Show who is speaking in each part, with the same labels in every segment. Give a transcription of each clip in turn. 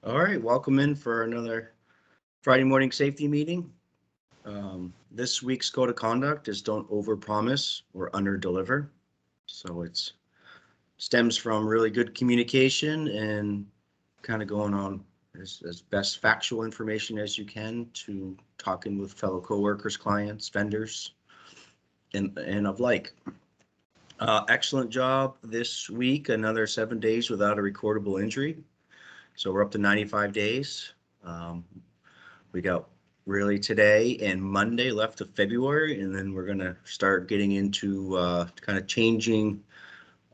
Speaker 1: All right, welcome in for another Friday morning safety meeting. This week's code of conduct is don't overpromise or underdeliver. So it's stems from really good communication and kind of going on as best factual information as you can to talking with fellow coworkers, clients, vendors, and of like. Excellent job this week, another 7 days without a recordable injury. So we're up to 95 days. We got really today and Monday left of February, and then we're going to start getting into kind of changing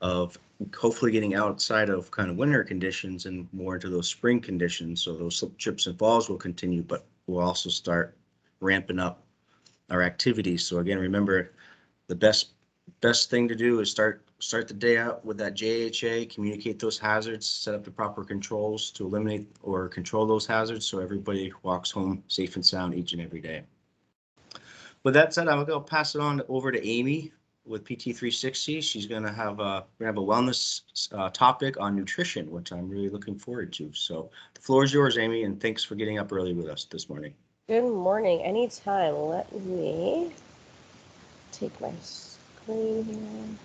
Speaker 1: of hopefully getting outside of kind of winter conditions and more into those spring conditions. So those slip, trips, and falls will continue, but we'll also start ramping up our activities. So again, remember the best thing to do is start the day out with that JHA, communicate those hazards, set up the proper controls to eliminate or control those hazards so everybody walks home safe and sound each and every day. With that said, I'll go pass it on over to Amy with PT360. She's going to have a wellness topic on nutrition, which I'm really looking forward to. So the floor is yours, Amy, and thanks for getting up early with us this morning.
Speaker 2: Good morning. Anytime. Let me take my screen here.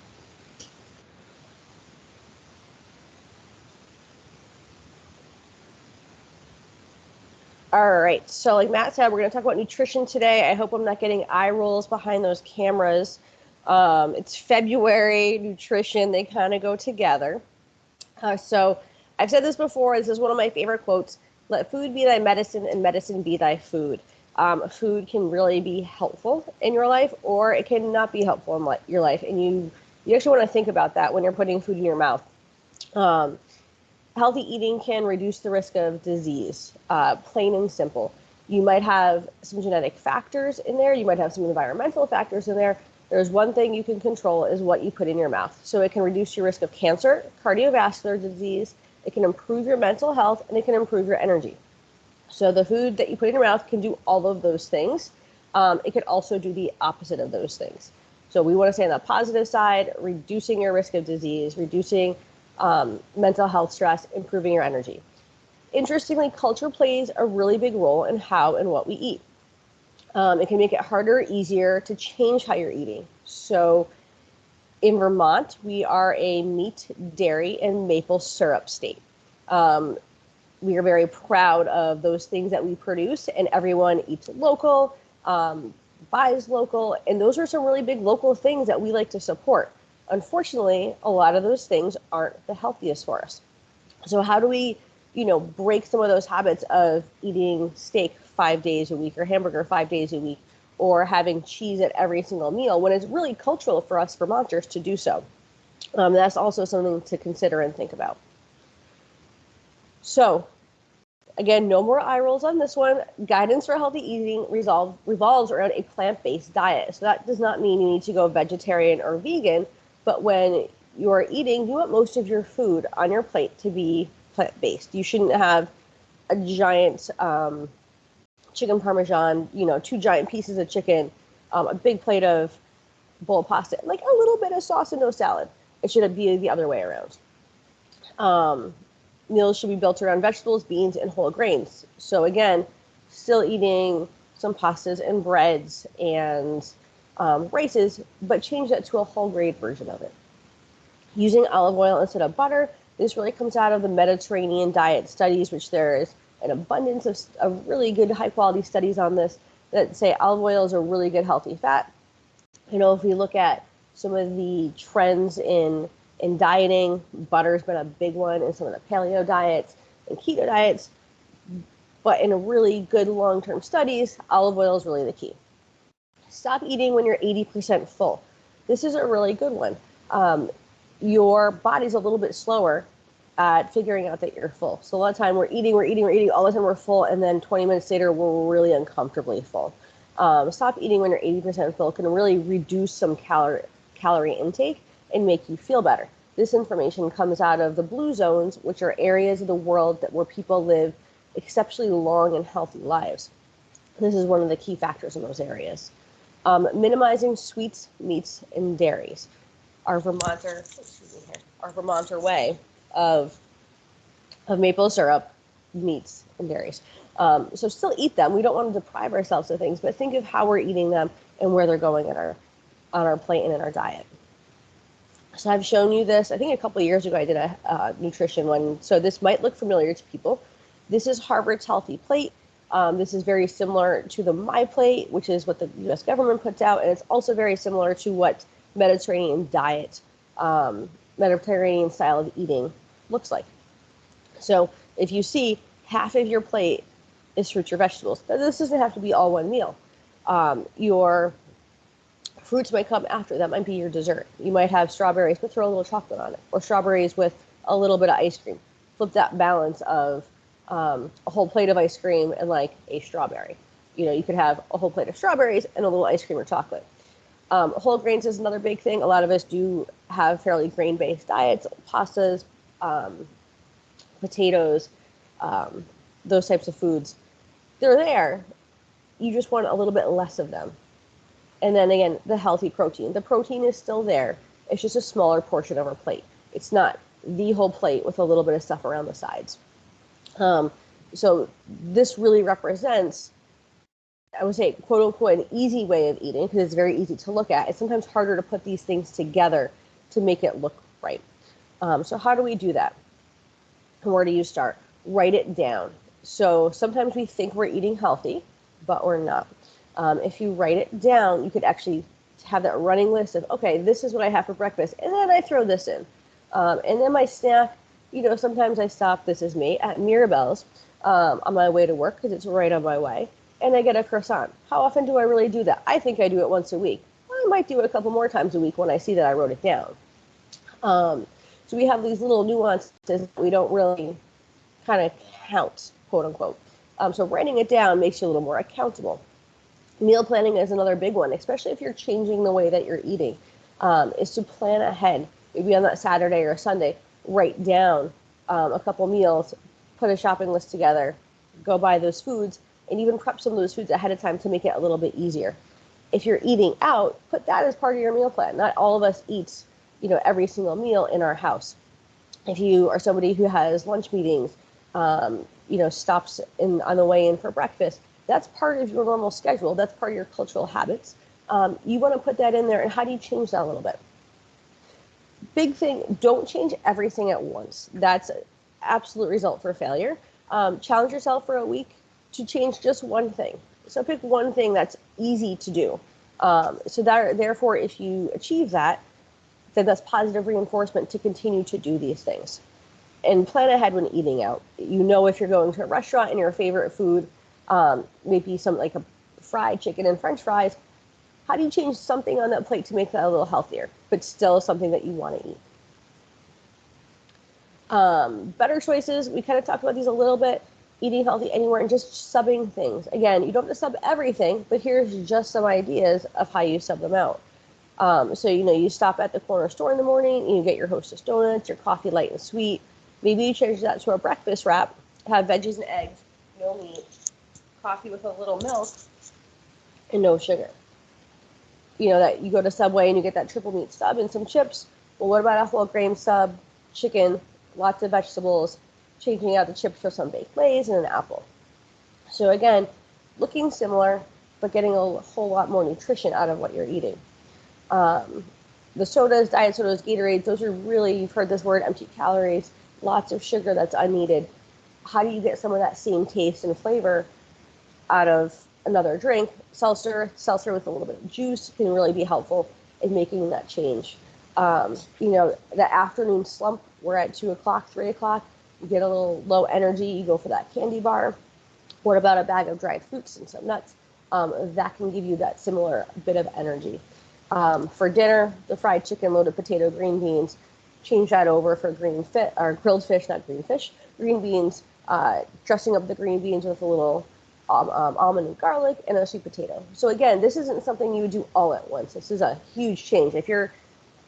Speaker 2: All right, so like Matt said, we're going to talk about nutrition today. I hope I'm not getting eye rolls behind those cameras. It's February, nutrition, they kind of go together. So I've said this before, this is one of my favorite quotes: let food be thy medicine and medicine be thy food. Food can really be helpful in your life, or it can not be helpful in your life. And you actually want to think about that when you're putting food in your mouth. Healthy eating can reduce the risk of disease, plain and simple. You might have some genetic factors in there. You might have some environmental factors in there. There's one thing you can control is what you put in your mouth. So it can reduce your risk of cancer, cardiovascular disease. It can improve your mental health, and it can improve your energy. So the food that you put in your mouth can do all of those things. It can also do the opposite of those things. So we want to say on the positive side, reducing your risk of disease, reducing mental health stress, improving your energy. Interestingly, culture plays a really big role in how and what we eat. It can make it harder or easier to change how you're eating. So in Vermont, we are a meat, dairy, and maple syrup state. We are very proud of those things that we produce, and everyone eats local, buys local, and those are some really big local things that we like to support. Unfortunately, a lot of those things aren't the healthiest for us. So how do we, break some of those habits of eating steak 5 days a week or hamburger 5 days a week or having cheese at every single meal when it's really cultural for us Vermonters to do so? That's also something to consider and think about. So again, no more eye rolls on this one. Guidance for healthy eating revolves around a plant-based diet. So that does not mean you need to go vegetarian or vegan, but when you're eating, you want most of your food on your plate to be plant-based. You shouldn't have a giant chicken parmesan, 2 giant pieces of chicken, a big plate of bowl of pasta, like a little bit of sauce and no salad. It should be the other way around. Meals should be built around vegetables, beans, and whole grains. So again, still eating some pastas and breads and rices, but change that to a whole grain version of it. Using olive oil instead of butter. This really comes out of the Mediterranean diet studies, which there is an abundance of really good high quality studies on this that say olive oil is a really good healthy fat. If we look at some of the trends in dieting, butter's been a big one in some of the paleo diets and keto diets, but in really good long-term studies, olive oil is really the key. Stop eating when you're 80% full. This is a really good one. Your body's a little bit slower at figuring out that you're full. So a lot of time we're eating, all the time we're full, and then 20 minutes later, we're really uncomfortably full. Stop eating when you're 80% full can really reduce some calorie intake and make you feel better. This information comes out of the blue zones, which are areas of the world where people live exceptionally long and healthy lives. This is one of the key factors in those areas. Minimizing sweets, meats, and dairies. Our Vermonter way of maple syrup meats and dairies. So still eat them. We don't want to deprive ourselves of things, but think of how we're eating them and where they're going in on our plate and in our diet. So I've shown you this. I think a couple of years ago I did a nutrition one. So this might look familiar to people. This is Harvard's Healthy Plate. This is very similar to the My Plate, which is what the U.S. government puts out, and it's also very similar to what Mediterranean diet, Mediterranean style of eating looks like. So if you see half of your plate is fruits or vegetables, this doesn't have to be all one meal. Your fruits might come after. That might be your dessert. You might have strawberries, but throw a little chocolate on it, or strawberries with a little bit of ice cream. Flip that balance of a whole plate of ice cream and like a strawberry. You could have a whole plate of strawberries and a little ice cream or chocolate. Whole grains is another big thing. A lot of us do have fairly grain-based diets, pastas, potatoes, those types of foods. They're there. You just want a little bit less of them. And then again, the healthy protein. The protein is still there. It's just a smaller portion of our plate. It's not the whole plate with a little bit of stuff around the sides. So this really represents, I would say, quote unquote, an easy way of eating, because it's very easy to look at. It's sometimes harder to put these things together to make it look right. So how do we do that? And where do you start? Write it down. So sometimes we think we're eating healthy, but we're not. If you write it down, you could actually have that running list of, okay, this is what I have for breakfast, and then I throw this in. And then my snack, sometimes I stop, this is me, at Mirabelle's on my way to work, because it's right on my way, and I get a croissant. How often do I really do that? I think I do it once a week. I might do it a couple more times a week when I see that I wrote it down. So we have these little nuances that we don't really kind of count, quote unquote. So writing it down makes you a little more accountable. Meal planning is another big one, especially if you're changing the way that you're eating, is to plan ahead. Maybe on that Saturday or Sunday, write down a couple meals, put a shopping list together, go buy those foods, and even prep some of those foods ahead of time to make it a little bit easier. If you're eating out, put that as part of your meal plan. Not all of us eat, every single meal in our house. If you are somebody who has lunch meetings, stops on the way in for breakfast, that's part of your normal schedule. That's part of your cultural habits. You want to put that in there, and how do you change that a little bit? Big thing, don't change everything at once. That's an absolute result for failure. Challenge yourself for a week to change just one thing. So pick one thing that's easy to do. Therefore, if you achieve that, then that's positive reinforcement to continue to do these things. And plan ahead when eating out. If you're going to a restaurant and your favorite food, maybe something like a fried chicken and French fries, how do you change something on that plate to make that a little healthier, but still something that you want to eat? Better choices, we kind of talked about these a little bit. Eating healthy anywhere and just subbing things. Again, you don't have to sub everything, but here's just some ideas of how you sub them out. So you stop at the corner store in the morning, and you get your Hostess donuts, your coffee light and sweet. Maybe you change that to a breakfast wrap, have veggies and eggs, no meat, coffee with a little milk, and no sugar. That you go to Subway and you get that triple meat sub and some chips. Well, what about a whole grain sub, chicken, lots of vegetables, changing out the chips for some baked Lay's and an apple. So again, looking similar, but getting a whole lot more nutrition out of what you're eating. The sodas, diet sodas, Gatorades, those are really, you've heard this word, empty calories, lots of sugar that's unneeded. How do you get some of that same taste and flavor out of another drink? Seltzer with a little bit of juice can really be helpful in making that change. The afternoon slump, we're at 2 o'clock, 3 o'clock, you get a little low energy, you go for that candy bar. What about a bag of dried fruits and some nuts? That can give you that similar bit of energy. For dinner, the fried chicken, loaded potato, green beans, change that over for grilled fish, not green fish, green beans, dressing up the green beans with a little almond and garlic and a sweet potato. So again, this isn't something you would do all at once. This is a huge change. If your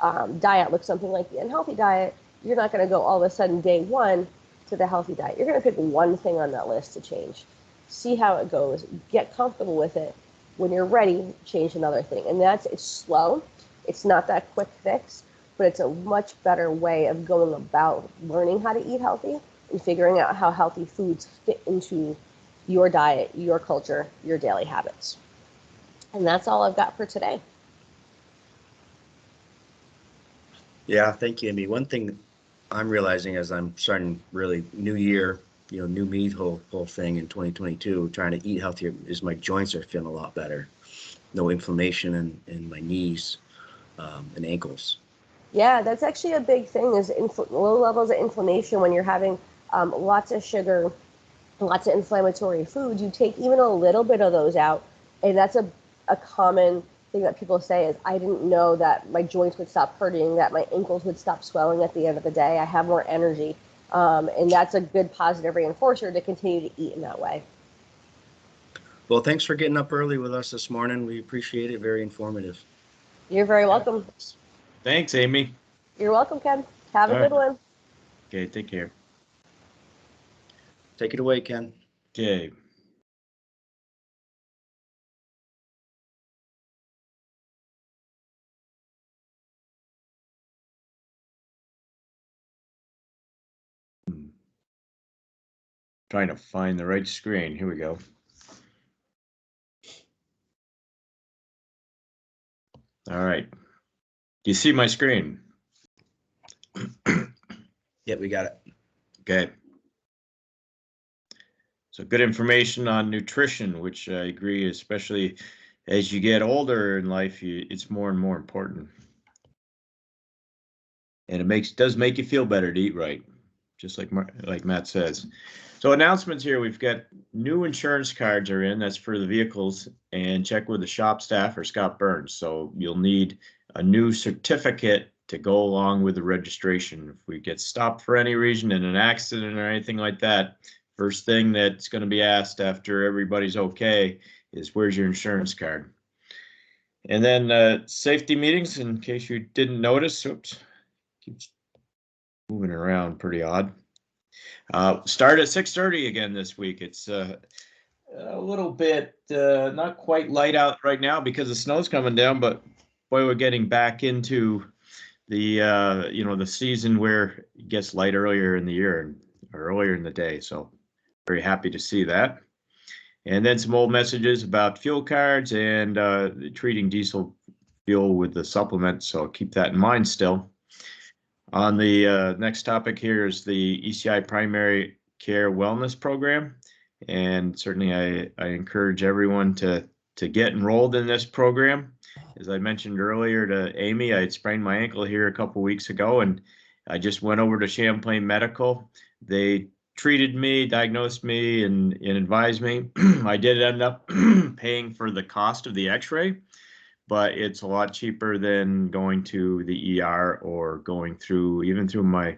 Speaker 2: diet looks something like the unhealthy diet, you're not going to go all of a sudden day one to the healthy diet. You're going to pick one thing on that list to change. See how it goes. Get comfortable with it. When you're ready, change another thing. And it's slow. It's not that quick fix, but it's a much better way of going about learning how to eat healthy and figuring out how healthy foods fit into your diet, your culture, your daily habits. And that's all I've got for today.
Speaker 1: Yeah, thank you, Amy. One thing I'm realizing as I'm starting really new year, new me whole thing in 2022, trying to eat healthier, is my joints are feeling a lot better. No inflammation in my knees and ankles.
Speaker 2: Yeah, that's actually a big thing is low levels of inflammation when you're having lots of sugar, lots of inflammatory foods. You take even a little bit of those out, and that's a common thing that people say is, I didn't know that my joints would stop hurting, that my ankles would stop swelling at the end of the day. I have more energy. And that's a good positive reinforcer to continue to eat in that way.
Speaker 1: Well, thanks for getting up early with us this morning. We appreciate it. Very informative.
Speaker 2: You're very welcome.
Speaker 3: Thanks, Amy.
Speaker 2: You're welcome, Ken. Have a good one.
Speaker 3: Okay, take care.
Speaker 1: Take it away, Ken.
Speaker 3: Okay. Trying to find the right screen. Here we go. All right. Do you see my screen?
Speaker 1: Yeah, we got it.
Speaker 3: Okay. So good information on nutrition, which I agree, especially as you get older in life, it's more and more important. And it does make you feel better to eat right, just like Matt says. So announcements here, we've got new insurance cards are in, that's for the vehicles, and check with the shop staff or Scott Burns. So you'll need a new certificate to go along with the registration. If we get stopped for any reason in an accident or anything like that, first thing that's going to be asked after everybody's okay is, where's your insurance card? And then safety meetings, in case you didn't notice, oops, keeps moving around, pretty odd. Start at 6:30 again this week. It's a little bit not quite light out right now because the snow's coming down, but boy, we're getting back into the the season where it gets light earlier in the year or earlier in the day. So very happy to see that. And then some old messages about fuel cards and treating diesel fuel with the supplement. So keep that in mind still. On the next topic here is the ECI Primary Care Wellness Program. And certainly I encourage everyone to get enrolled in this program. As I mentioned earlier to Amy, I had sprained my ankle here a couple weeks ago, and I just went over to Champlain Medical. They treated me, diagnosed me, and advised me. I did end up paying for the cost of the x-ray, but it's a lot cheaper than going to the ER or going through my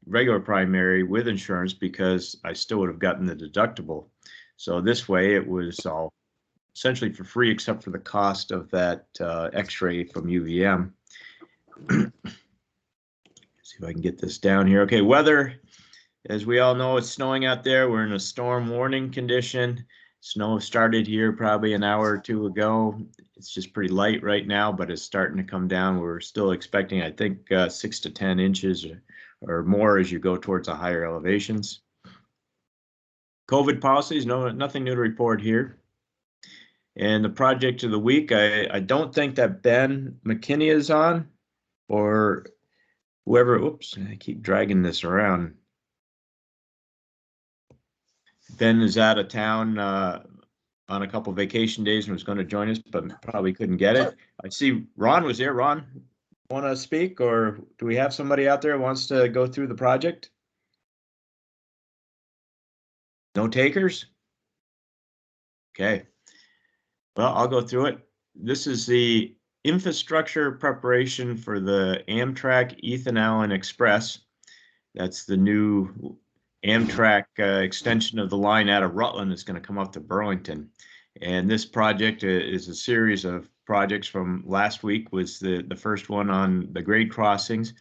Speaker 3: regular primary with insurance, because I still would have gotten the deductible. So this way it was all essentially for free, except for the cost of that x-ray from UVM. See if I can get this down here. Okay, weather. As we all know, it's snowing out there. We're in a storm warning condition. Snow started here probably an hour or two ago. It's just pretty light right now, but it's starting to come down. We're still expecting, I think, 6 to 10 inches or more as you go towards the higher elevations. COVID policies, nothing new to report here. And the project of the week, I don't think that Ben McKinney is on, or whoever. Oops, I keep dragging this around. Ben is out of town on a couple vacation days and was going to join us, but probably couldn't get it. I see Ron was here. Ron, want to speak, or do we have somebody out there who wants to go through the project? No takers? Okay. Well, I'll go through it. This is the infrastructure preparation for the Amtrak Ethan Allen Express. That's the new Amtrak extension of the line out of Rutland that's going to come up to Burlington. And this project is a series of projects from last week. Was the first one on the grade crossings,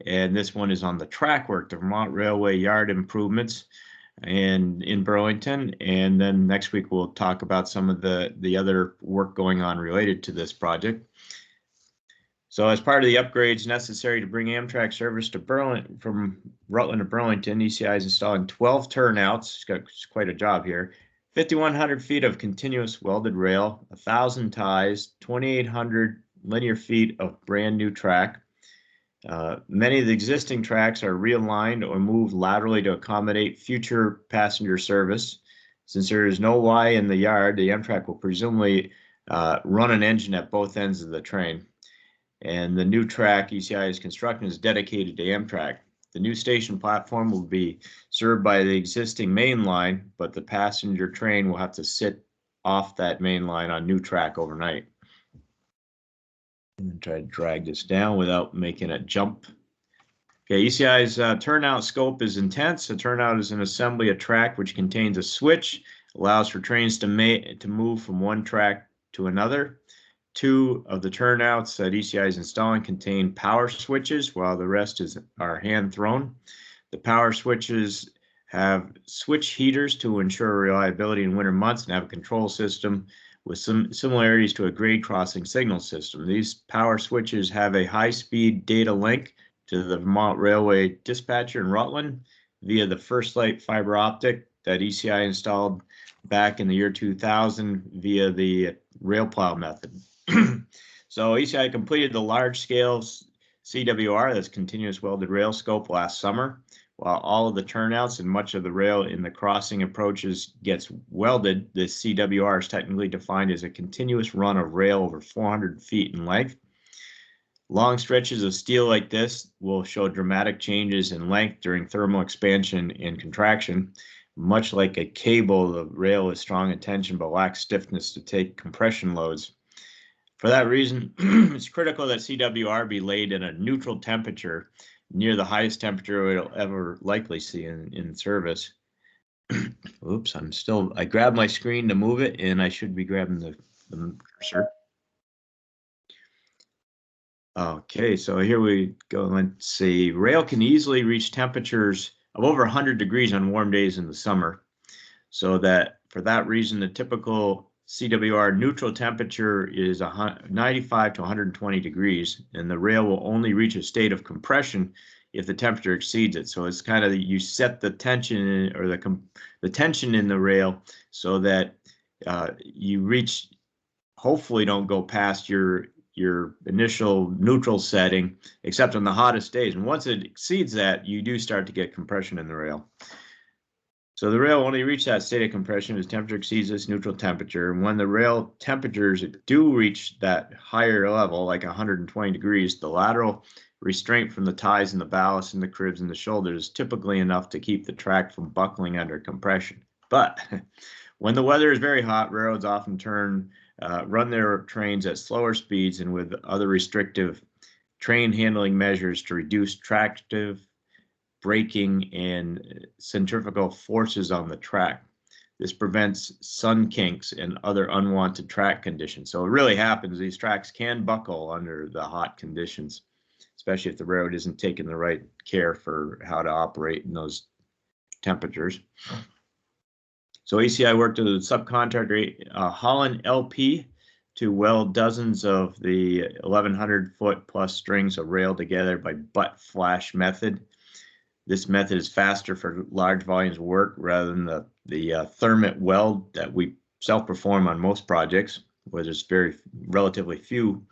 Speaker 3: and this one is on the track work, the Vermont Railway yard improvements and in Burlington. And then next week we'll talk about some of the other work going on related to this project. So as part of the upgrades necessary to bring Amtrak service to from Rutland to Burlington, ECI is installing 12 turnouts. It's quite a job here. 5,100 feet of continuous welded rail, 1,000 ties, 2,800 linear feet of brand new track. Many of the existing tracks are realigned or moved laterally to accommodate future passenger service. Since there is no Y in the yard, the Amtrak will presumably run an engine at both ends of the train. And the new track ECI is constructing is dedicated to Amtrak. The new station platform will be served by the existing main line, but the passenger train will have to sit off that main line on new track overnight. And try to drag this down without making it jump. Okay, ECI's turnout scope is intense. A turnout is an assembly of track which contains a switch, allows for trains to move from one track to another. 2 of the turnouts that ECI is installing contain power switches, while the rest are hand thrown. The power switches have switch heaters to ensure reliability in winter months and have a control system with some similarities to a grade crossing signal system. These power switches have a high-speed data link to the Vermont Railway dispatcher in Rutland via the First Light fiber optic that ECI installed back in the year 2000 via the rail plow method. So ECI completed the large-scale CWR, that's continuous welded rail scope, last summer. While all of the turnouts and much of the rail in the crossing approaches gets welded, the CWR is technically defined as a continuous run of rail over 400 feet in length. Long stretches of steel like this will show dramatic changes in length during thermal expansion and contraction. Much like a cable, the rail is strong in tension but lacks stiffness to take compression loads. For that reason, it's critical that CWR be laid at a neutral temperature, near the highest temperature it'll ever likely see in service. Oops, I grabbed my screen to move it, and I should be grabbing the cursor. Okay, so here we go. Let's see. Rail can easily reach temperatures of over 100 degrees on warm days in the summer. So that for that reason, the typical CWR neutral temperature is 95 to 120 degrees, and the rail will only reach a state of compression if the temperature exceeds it. So it's kind of, you set the tension or the tension in the rail so that you reach, hopefully don't go past your initial neutral setting, except on the hottest days. And once it exceeds that, you do start to get compression in the rail. So the rail only reaches that state of compression as temperature exceeds this neutral temperature. And when the rail temperatures do reach that higher level, like 120 degrees, the lateral restraint from the ties and the ballast and the cribs and the shoulders is typically enough to keep the track from buckling under compression. But when the weather is very hot, railroads often run their trains at slower speeds and with other restrictive train handling measures to reduce tractive, braking, and centrifugal forces on the track. This prevents sun kinks and other unwanted track conditions. So it really happens, these tracks can buckle under the hot conditions, especially if the railroad isn't taking the right care for how to operate in those temperatures. So ECI worked with a subcontractor, Holland LP, to weld dozens of the 1,100 foot plus strings of rail together by butt flash method. This method is faster for large volumes of work rather than the Thermit weld that we self-perform on most projects, where there's relatively few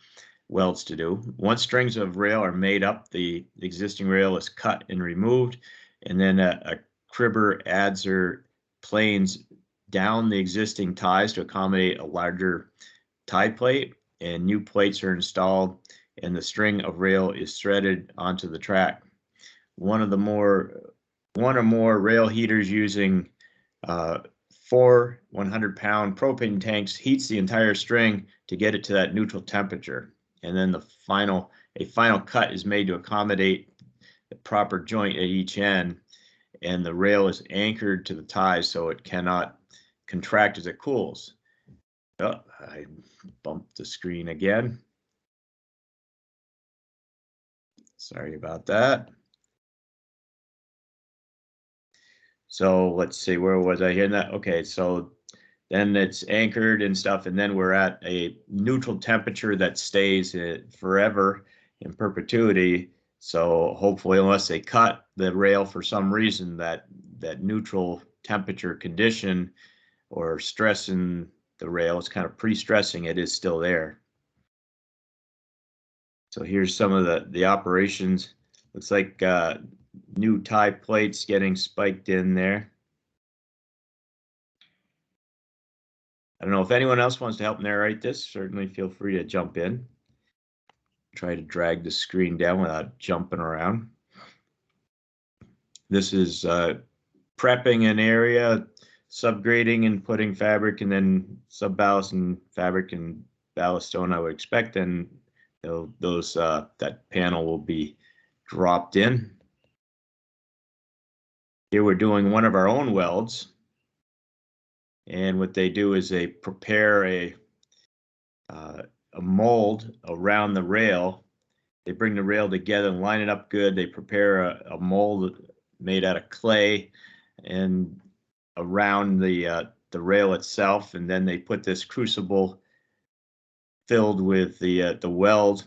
Speaker 3: welds to do. Once strings of rail are made up, the existing rail is cut and removed, and then a cribber adds or planes down the existing ties to accommodate a larger tie plate, and new plates are installed, and the string of rail is threaded onto the track. One or more rail heaters using 4 100-pound propane tanks heats the entire string to get it to that neutral temperature, and then a final cut is made to accommodate the proper joint at each end, and the rail is anchored to the ties so it cannot contract as it cools. Oh, I bumped the screen again. Sorry about that. So let's see, where was I here? Okay, so then it's anchored and stuff, and then we're at a neutral temperature that stays forever in perpetuity. So hopefully, unless they cut the rail for some reason, that neutral temperature condition or stressing the rail, it's kind of pre-stressing it, is still there. So here's some of the operations. Looks like new tie plates getting spiked in there. I don't know if anyone else wants to help narrate this. Certainly feel free to jump in. Try to drag the screen down without jumping around. This is prepping an area, subgrading and putting fabric, and then subballast and fabric and ballast stone, I would expect, and those that panel will be dropped in. Here we're doing one of our own welds, and what they do is they prepare a mold around the rail. They bring the rail together and line it up good. They prepare a mold made out of clay and around the rail itself, and then they put this crucible filled with the weld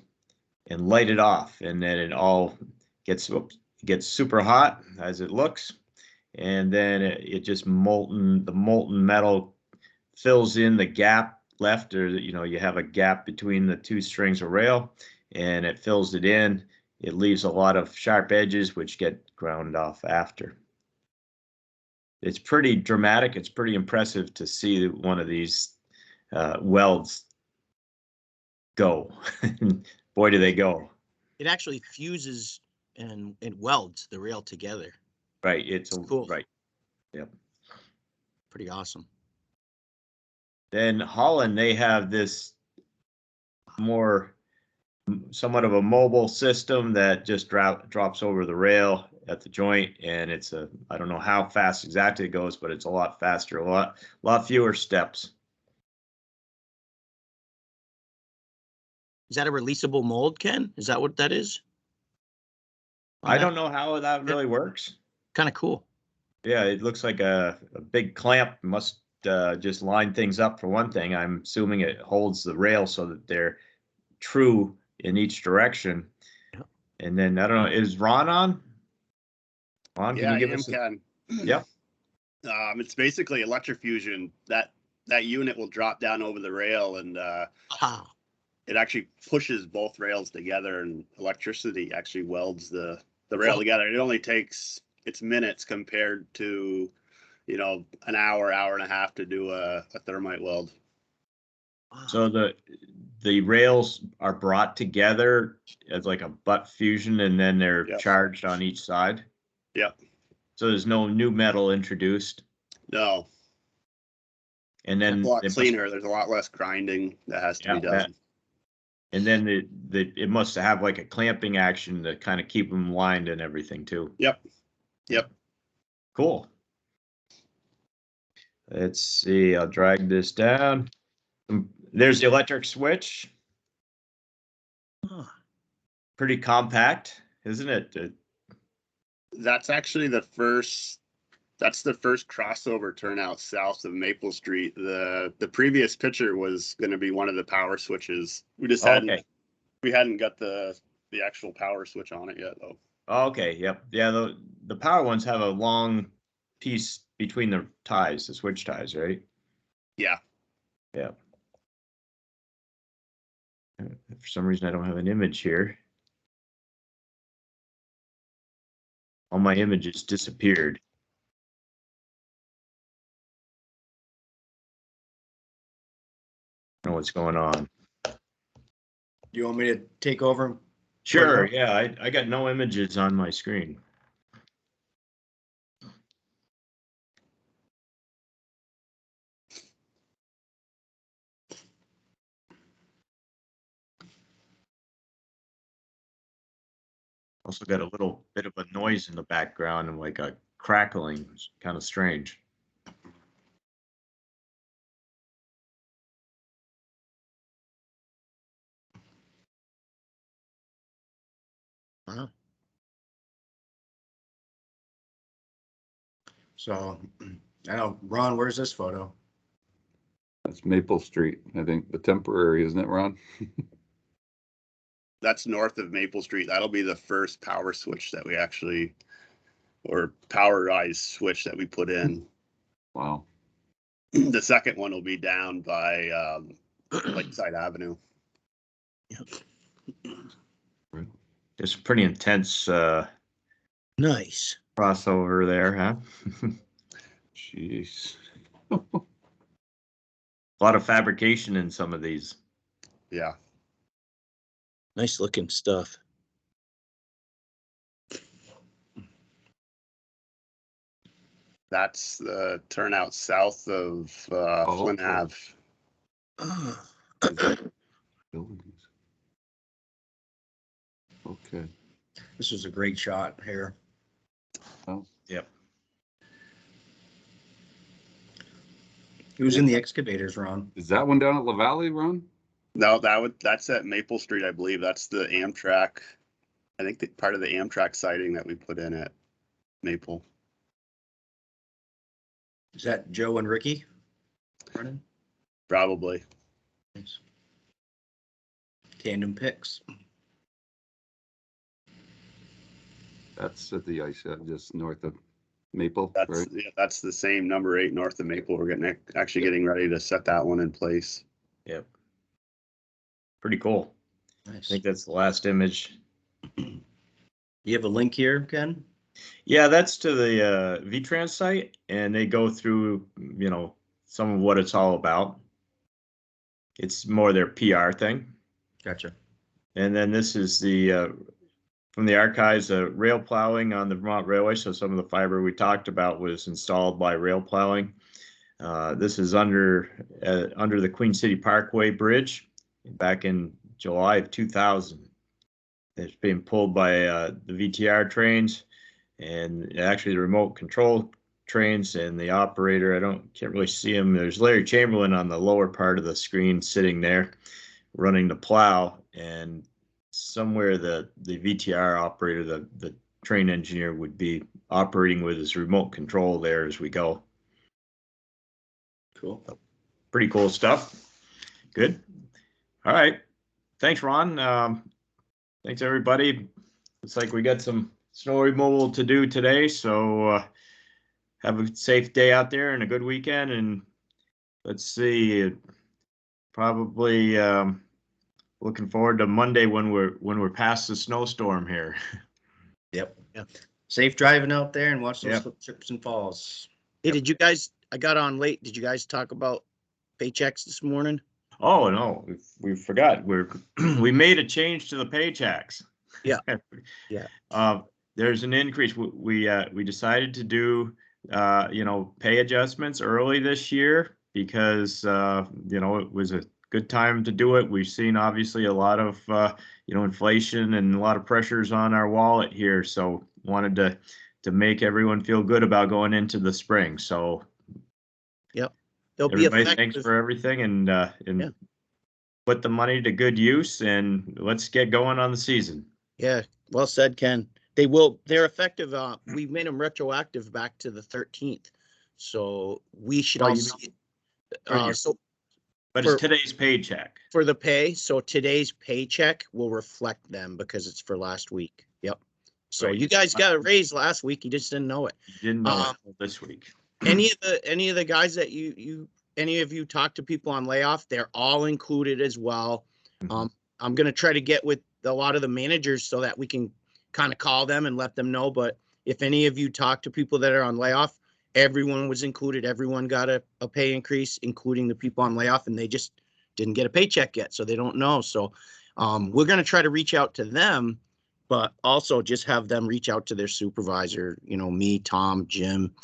Speaker 3: and light it off, and then it all gets super hot as it looks, and then it just the molten metal fills in the gap left, or you have a gap between the two strings of rail, and it fills it in. It leaves a lot of sharp edges which get ground off after. It's pretty dramatic. It's pretty impressive to see one of these welds go. Boy, do they go.
Speaker 4: It actually fuses and welds the rail together.
Speaker 3: Right. It's
Speaker 4: cool.
Speaker 3: Right. Yep.
Speaker 4: Pretty awesome.
Speaker 3: Then Holland, they have this somewhat of a mobile system that just drops over the rail at the joint, and it's I don't know how fast exactly it goes, but it's a lot faster, a lot fewer steps.
Speaker 4: Is that a releasable mold, Ken? Is that what that is?
Speaker 3: I don't know how that really works.
Speaker 4: Kind of cool.
Speaker 3: Yeah, it looks like a big clamp. Must just line things up for one thing. I'm assuming it holds the rail so that they're true in each direction.
Speaker 4: Yeah.
Speaker 3: And then I don't know, is Ron on? Ron,
Speaker 5: Yeah,
Speaker 3: can you give us
Speaker 5: Ken.
Speaker 3: Yep.
Speaker 5: It's basically electrofusion. That unit will drop down over the rail, and it actually pushes both rails together, and electricity actually welds the rail together. It only takes minutes compared to an hour and a half to do a thermite weld.
Speaker 3: So the rails are brought together as like a butt fusion, and then they're charged on each side.
Speaker 5: Yep.
Speaker 3: So there's no new metal introduced.
Speaker 5: No.
Speaker 3: And then
Speaker 5: it's a lot cleaner. There's a lot less grinding that has to be done.
Speaker 3: And then it must have like a clamping action to kind of keep them lined and everything too.
Speaker 5: Yep.
Speaker 3: Cool. Let's see. I'll drag this down. There's the electric switch. Pretty compact, isn't it?
Speaker 5: That's actually the first crossover turnout south of Maple Street. The previous picture was going to be one of the power switches. We just hadn't got the actual power switch on it yet, though.
Speaker 3: Okay. Yep. Yeah. The power ones have a long piece between the ties, the switch ties, right?
Speaker 5: Yeah.
Speaker 3: Yeah. For some reason, I don't have an image here. All my images disappeared. I don't know what's going on.
Speaker 1: You want me to take over?
Speaker 3: Sure. Yeah, I got no images on my screen. Also got a little bit of a noise in the background and like a crackling. It's kind of strange.
Speaker 4: Wow.
Speaker 1: So, I know, Ron, where's this photo?
Speaker 6: That's Maple Street, I think, the temporary, isn't it, Ron?
Speaker 5: That's north of Maple Street. That'll be the first power switch that we actually, or powerized switch that we put in.
Speaker 6: Wow.
Speaker 5: The second one will be down by Lakeside Avenue.
Speaker 3: It's pretty intense
Speaker 4: Nice.
Speaker 3: crossover there, huh?
Speaker 6: Jeez.
Speaker 3: A lot of fabrication in some of these.
Speaker 5: Yeah.
Speaker 4: Nice looking stuff.
Speaker 5: That's the turnout south of Flynn Ave.
Speaker 4: Ah.
Speaker 6: Buildings. Okay.
Speaker 1: This was a great shot here.
Speaker 6: Oh,
Speaker 3: Yep.
Speaker 1: Who's in the excavators, Ron?
Speaker 6: is that one down at La Valley, Ron?
Speaker 5: No, that's at Maple Street, I believe. That's the Amtrak. I think part of the Amtrak siding that we put in at Maple.
Speaker 1: Is that Joe and Ricky running?
Speaker 5: Probably.
Speaker 1: Nice. Tandem picks.
Speaker 6: That's at the ice shed just north of Maple,
Speaker 5: That's
Speaker 6: right?
Speaker 5: yeah, that's the same number 8 north of Maple. We're getting ready to set that one in place.
Speaker 3: Yep. Pretty cool. I
Speaker 1: Nice.
Speaker 3: think that's the last image.
Speaker 1: You have a link here, Ken?
Speaker 3: Yeah, that's to the VTrans site, and they go through, you know, some of what it's all about. It's more their PR thing.
Speaker 1: Gotcha.
Speaker 3: And then this is the from the archives, rail plowing on the Vermont Railway. So some of the fiber we talked about was installed by rail plowing. This is under the Queen City Parkway Bridge back in July of 2000. It's being pulled by the VTR trains and actually the remote control trains, and the operator, can't really see him. There's Larry Chamberlain on the lower part of the screen sitting there running the plow, and somewhere the VTR operator, the train engineer, would be operating with his remote control there as we go.
Speaker 1: Cool.
Speaker 3: Pretty cool stuff. Good. All right. Thanks, Ron. Thanks, everybody. Looks like we got some snow removal to do today, so have a safe day out there and a good weekend. And let's see, probably looking forward to Monday when we're past the snowstorm here.
Speaker 1: Yep.
Speaker 4: Yeah.
Speaker 1: Safe driving out there and watch those
Speaker 3: Yep.
Speaker 1: slip, trips and falls.
Speaker 4: Hey, did you guys, I got on late. Did you guys talk about paychecks this morning?
Speaker 3: Oh no, we forgot. We made a change to the paychecks.
Speaker 4: Yeah. Yeah.
Speaker 3: There's an increase. We decided to do pay adjustments early this year because it was a good time to do it. We've seen obviously a lot of inflation and a lot of pressures on our wallet here, so wanted to make everyone feel good about going into the spring. So
Speaker 4: They'll be
Speaker 3: everybody, thanks
Speaker 4: effective.
Speaker 3: for everything, and put the money to good use, and let's get going on the season.
Speaker 4: Yeah, well said, Ken. They're effective. We've made them retroactive back to the 13th. So we should
Speaker 3: Oh, you
Speaker 4: also,
Speaker 3: mean-
Speaker 4: so
Speaker 3: But
Speaker 4: For-
Speaker 3: it's today's paycheck.
Speaker 4: for the pay, so today's paycheck will reflect them because it's for last week. Yep. So
Speaker 3: Right.
Speaker 4: you guys got a raise last week. You just didn't know it.
Speaker 3: You didn't know it until this week.
Speaker 4: Any of the guys that any of you talk to people on layoff, they're all included as well.
Speaker 3: Mhm.
Speaker 4: I'm going to try to get with a lot of the managers so that we can kind of call them and let them know. But if any of you talk to people that are on layoff, everyone was included. Everyone got a pay increase, including the people on layoff, and they just didn't get a paycheck yet. So they don't know. So we're going to try to reach out to them, but also just have them reach out to their supervisor, me, Tom, Jim,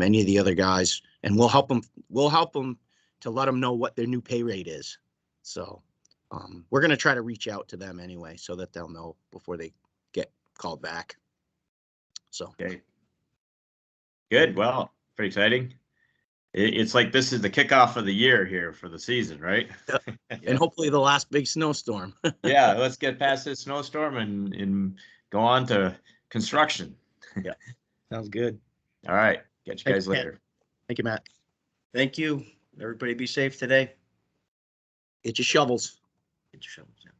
Speaker 4: any of the other guys, and we'll help them to let them know what their new pay rate is. So we're going to try to reach out to them anyway so that they'll know before they get called back. So
Speaker 3: Okay. Good. Well, pretty exciting. It's like this is the kickoff of the year here for the season, right?
Speaker 4: and hopefully the last big snowstorm.
Speaker 3: Yeah, let's get past this snowstorm and go on to construction.
Speaker 4: Sounds good.
Speaker 3: All right. Catch you
Speaker 4: Thank
Speaker 3: guys
Speaker 4: you, Ken.
Speaker 3: later.
Speaker 4: Thank you, Matt.
Speaker 1: Thank you. Everybody be safe today.
Speaker 4: Get your shovels.
Speaker 1: Get your shovels. Yeah.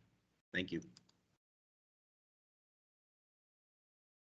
Speaker 1: Thank you.